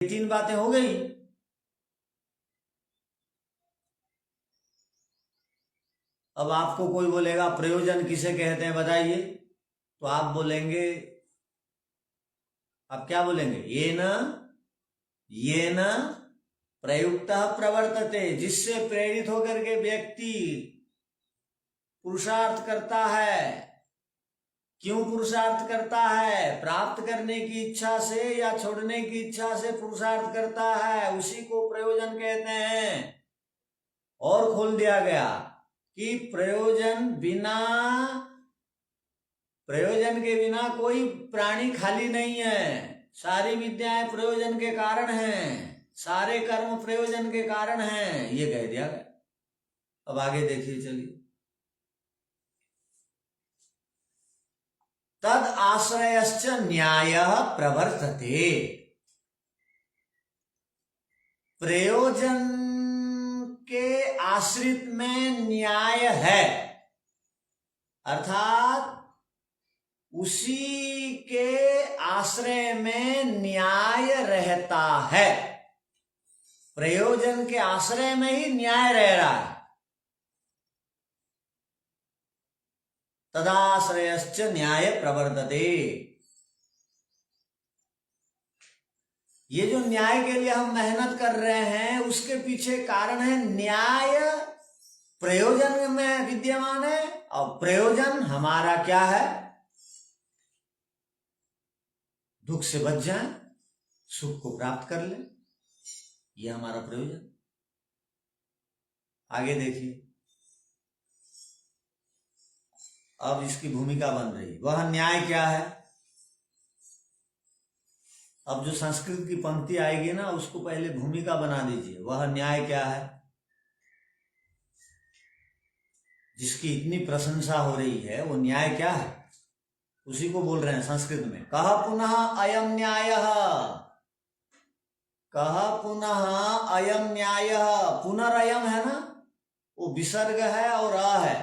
तीन बातें हो गई। अब आपको कोई बोलेगा प्रयोजन किसे कहते हैं बताइए, तो आप बोलेंगे, आप क्या बोलेंगे? ये न प्रयुक्त प्रवर्तते, जिससे प्रेरित होकर के व्यक्ति पुरुषार्थ करता है। क्यों पुरुषार्थ करता है? प्राप्त करने की इच्छा से या छोड़ने की इच्छा से पुरुषार्थ करता है, उसी को प्रयोजन कहते हैं। और खोल दिया गया कि प्रयोजन के बिना कोई प्राणी खाली नहीं है। सारी विद्याएं प्रयोजन के कारण हैं, सारे कर्म प्रयोजन के कारण हैं, ये कह दिया गया। अब आगे देखिए, चलिए। तद आश्रयश्च न्यायः प्रवर्तते, प्रयोजन के आश्रित में न्याय है, अर्थात उसी के आश्रय में न्याय रहता है। प्रयोजन के आश्रय में ही न्याय रह रहा है। तदाश्रयश्च न्याय प्रवर्तते, ये जो न्याय के लिए हम मेहनत कर रहे हैं उसके पीछे कारण है न्याय प्रयोजन में विद्यमान है। और प्रयोजन हमारा क्या है? दुख से बच जाए, सुख को प्राप्त कर ले, ये हमारा प्रयोजन। आगे देखिए, अब इसकी भूमिका बन रही है। वह न्याय क्या है? अब जो संस्कृत की पंक्ति आएगी ना, उसको पहले भूमिका बना दीजिए। वह न्याय क्या है जिसकी इतनी प्रशंसा हो रही है? वो न्याय क्या है? उसी को बोल रहे हैं संस्कृत में। कह पुनः अयम न्यायः, कह पुनः अयम न्यायः। पुनरयम है ना, वो विसर्ग है और अ है।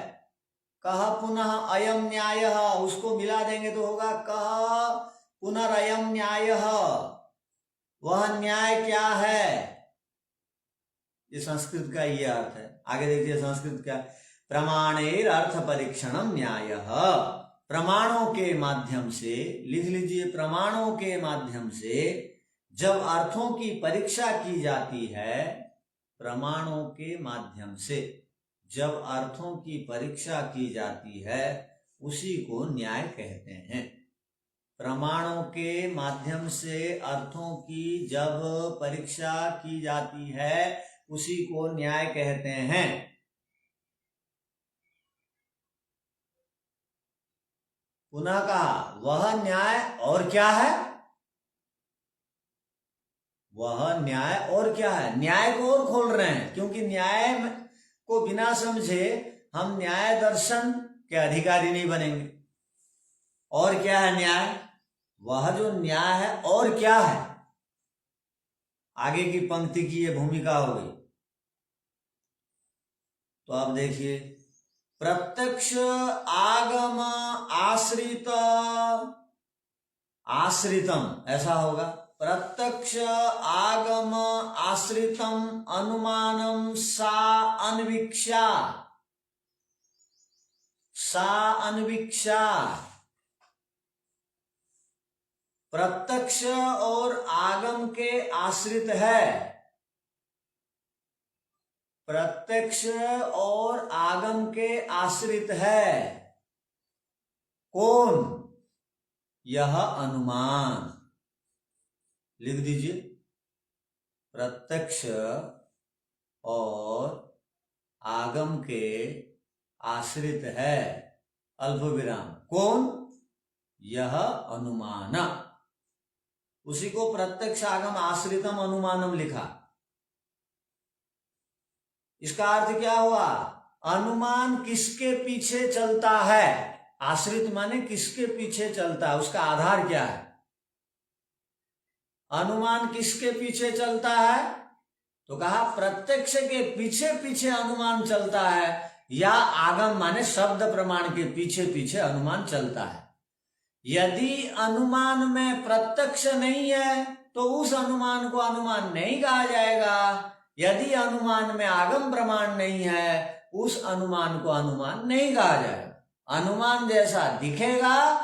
कह पुनः अयम न्यायः, उसको मिला देंगे तो होगा कह पुनरयम न्यायः। वह न्याय क्या है? ये संस्कृत का ये अर्थ है। आगे देखिए संस्कृत क्या। प्रमाणेर अर्थ परीक्षणम न्यायः, प्रमाणों के माध्यम से, लिख लीजिए, प्रमाणों के माध्यम से जब अर्थों की परीक्षा की जाती है, प्रमाणों के माध्यम से जब अर्थों की परीक्षा की जाती है, उसी को न्याय कहते हैं। प्रमाणों के माध्यम से अर्थों की जब परीक्षा की जाती है, उसी को न्याय कहते हैं। पुनः कहा, वह न्याय और क्या है? वह न्याय और क्या है? न्याय को और खोल रहे हैं, क्योंकि न्याय को बिना समझे हम न्याय दर्शन के अधिकारी नहीं बनेंगे। और क्या है न्याय? वह जो न्याय है और क्या है, आगे की पंक्ति की ये भूमिका हो गई। तो आप देखिए, प्रत्यक्ष आगम आश्रित, आश्रितम ऐसा होगा। प्रत्यक्ष आगम आश्रितम अनुमानम सा अन्वीक्षा, सा अन्वीक्षा। प्रत्यक्ष और आगम के आश्रित है। प्रत्यक्ष और आगम के आश्रित है कौन? यह अनुमान। लिख दीजिए, प्रत्यक्ष और आगम के आश्रित है, अल्पविराम, कौन? यह अनुमान। उसी को प्रत्यक्ष आगम आश्रितम अनुमानम लिखा। इसका अर्थ क्या हुआ? अनुमान किसके पीछे चलता है? आश्रित माने किसके पीछे चलता है, उसका आधार क्या है? अनुमान किसके पीछे चलता है? तो कहा प्रत्यक्ष के पीछे पीछे अनुमान चलता है, या आगम माने शब्द प्रमाण के पीछे पीछे अनुमान चलता है। यदि अनुमान में प्रत्यक्ष नहीं है तो उस अनुमान को अनुमान नहीं कहा जाएगा। यदि अनुमान में आगम प्रमाण नहीं है, उस अनुमान को अनुमान नहीं कहा जाएगा। अनुमान जैसा दिखेगा